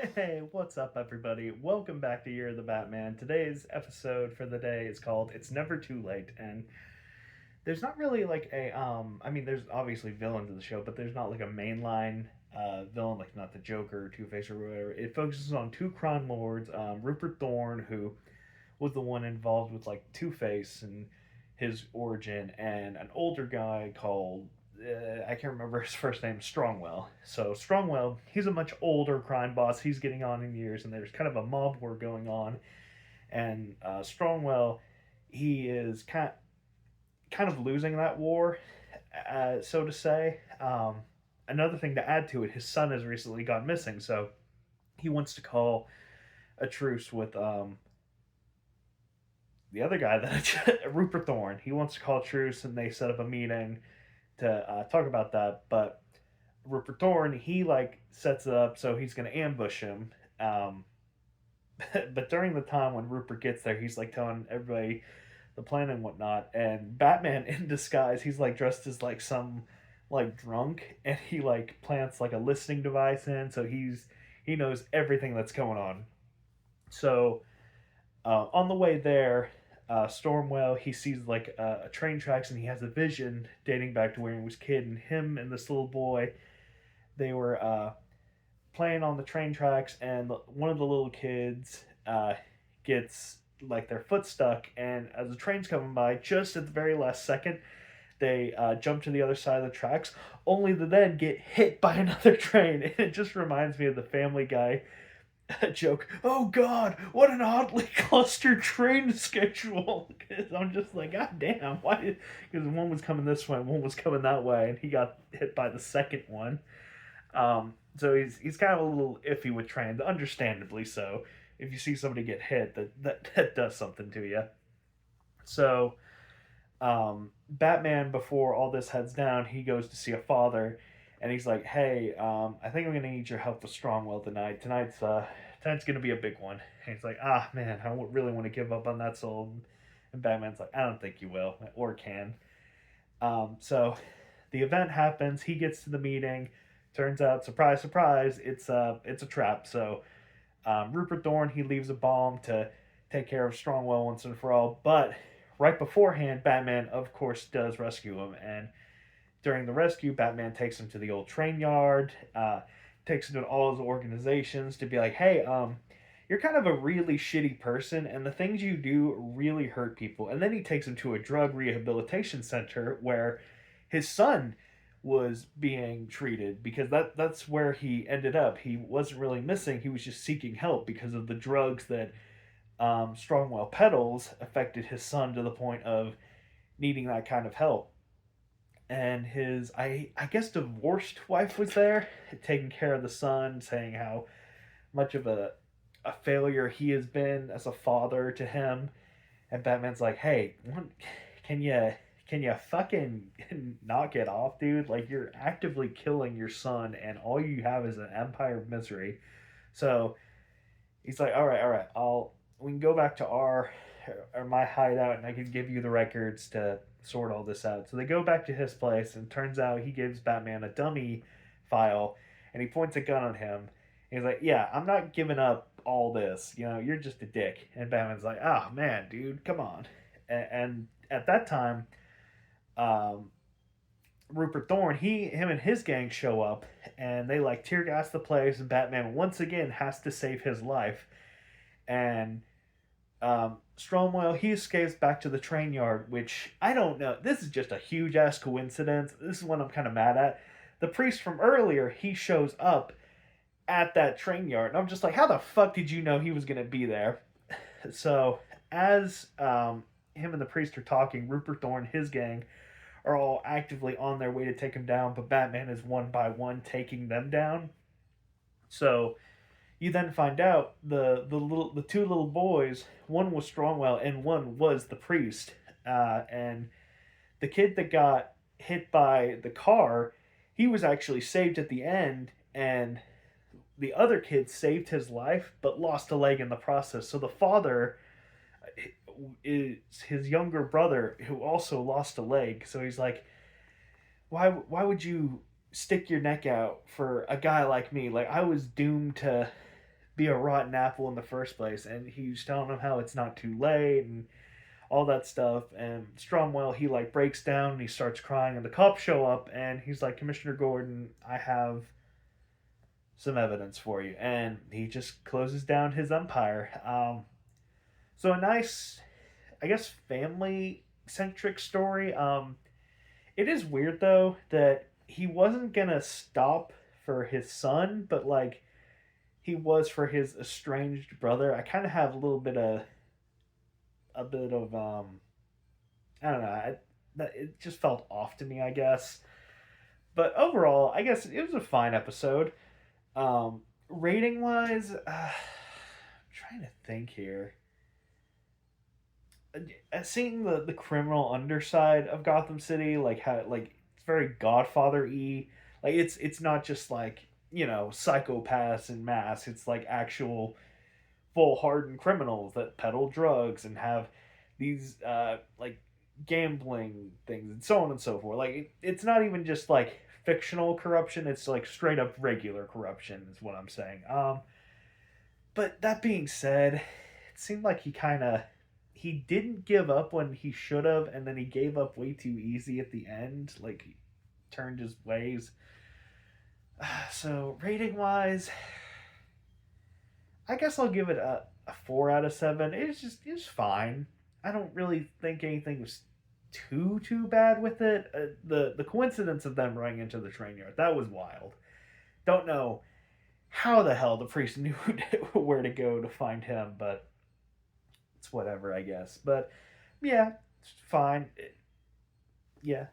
Hey, what's up, everybody? Welcome back to Year of the Batman. Today's episode for the day is called It's Never Too Late. And there's not really like there's obviously villains in the show, but there's not like a mainline villain, like not the Joker or Two Face or whatever. It focuses on two crime lords, Rupert Thorne, who was the one involved with like Two Face and his origin, and an older guy called I can't remember his first name, Strongwell. So Strongwell, he's a much older crime boss. He's getting on in years, and there's kind of a mob war going on. And Strongwell, he is kind of losing that war, so to say. Another thing to add to it, his son has recently gone missing, so he wants to call a truce with the other guy that Rupert Thorne. He wants to call a truce, and they set up a meeting to talk about that. But Rupert Thorne, he like sets it up so he's going to ambush him. Um, but during the time when Rupert gets there, he's like telling everybody the plan and whatnot. And Batman in disguise, he's like dressed as like some like drunk, and he like plants like a listening device in, so he knows everything that's going on. So on the way there, Stormwell, he sees like a train tracks, and he has a vision dating back to when he was a kid, and him and this little boy, they were playing on the train tracks, and one of the little kids gets like their foot stuck, and as the train's coming by, just at the very last second, they jump to the other side of the tracks, only to then get hit by another train. And it just reminds me of the Family Guy joke. Oh God, what an oddly clustered train schedule. Because I'm just like, God damn, why? Because one was coming this way, one was coming that way, and he got hit by the second one. So he's kind of a little iffy with trains, understandably so. If you see somebody get hit, that does something to you. So Batman, before all this heads down, he goes to see a father, and he's like, "Hey, I think I'm gonna need your help with Strongwell tonight. Tonight's gonna be a big one." And he's like, "Ah, man, really want to give up on that soul." And Batman's like, "I don't think you will or can." So the event happens. He gets to the meeting. Turns out, surprise, surprise, it's a trap. So Rupert Thorne, he leaves a bomb to take care of Strongwell once and for all. But right beforehand, Batman, of course, does rescue him. And during the rescue, Batman takes him to the old train yard, takes him to all his organizations to be like, hey, you're kind of a really shitty person, and the things you do really hurt people. And then he takes him to a drug rehabilitation center where his son was being treated, because that's where he ended up. He wasn't really missing, he was just seeking help because of the drugs that Strongwell peddles affected his son to the point of needing that kind of help. And his, I guess, divorced wife was there, taking care of the son, saying how much of a failure he has been as a father to him. And Batman's like, "Hey, can you fucking knock it off, dude? Like, you're actively killing your son, and all you have is an empire of misery." So he's like, all right, I'll we can go back to our or my hideout, and I can give you the records to sort all this out. So they go back to his place, and turns out he gives Batman a dummy file, and he points a gun on him. He's like, "Yeah, I'm not giving up all this. You're just a dick." And Batman's like, "Oh man, dude, come on." And at that time, um, Rupert Thorne, him and his gang show up, and they like tear gas the place, and Batman once again has to save his life. And Stromwell, he escapes back to the train yard, which I don't know. This is just a huge ass coincidence. This is what I'm kind of mad at. The priest from earlier, he shows up at that train yard, and I'm just like, how the fuck did you know he was gonna be there? So as him and the priest are talking, Rupert Thorne, his gang, are all actively on their way to take him down, but Batman is one by one taking them down. So you then find out the two little boys, one was Strongwell and one was the priest, and the kid that got hit by the car, he was actually saved at the end, and the other kid saved his life but lost a leg in the process. So the father is his younger brother who also lost a leg. So he's like, why would you stick your neck out for a guy like me? Like, I was doomed to be a rotten apple in the first place. And he's telling him how it's not too late and all that stuff. And Stromwell, he like breaks down and he starts crying. And the cops show up and he's like, Commissioner Gordon, I have some evidence for you. And he just closes down his empire. So a nice, I guess, family centric story. It is weird though that he wasn't gonna stop for his son, but like he was for his estranged brother. I kind of have a bit of I don't know. It just felt off to me, I guess. But overall, I guess it was a fine episode. Rating wise, I'm trying to think here. Seeing the criminal underside of Gotham City, like how like it's very Godfather y. Like it's not just like psychopaths in mass. It's like actual full hardened criminals that peddle drugs and have these like gambling things and so on and so forth. Like it's not even just like fictional corruption. It's like straight up regular corruption is what I'm saying. But that being said, it seemed like he didn't give up when he should have, and then he gave up way too easy at the end. Like he turned his ways. So rating wise, I guess I'll give it a 4 out of 7. It's fine. I don't really think anything was too bad with it. The coincidence of them running into the train yard, that was wild. Don't know how the hell the priest knew where to go to find him, but it's whatever, I guess. But yeah, it's fine. Yeah,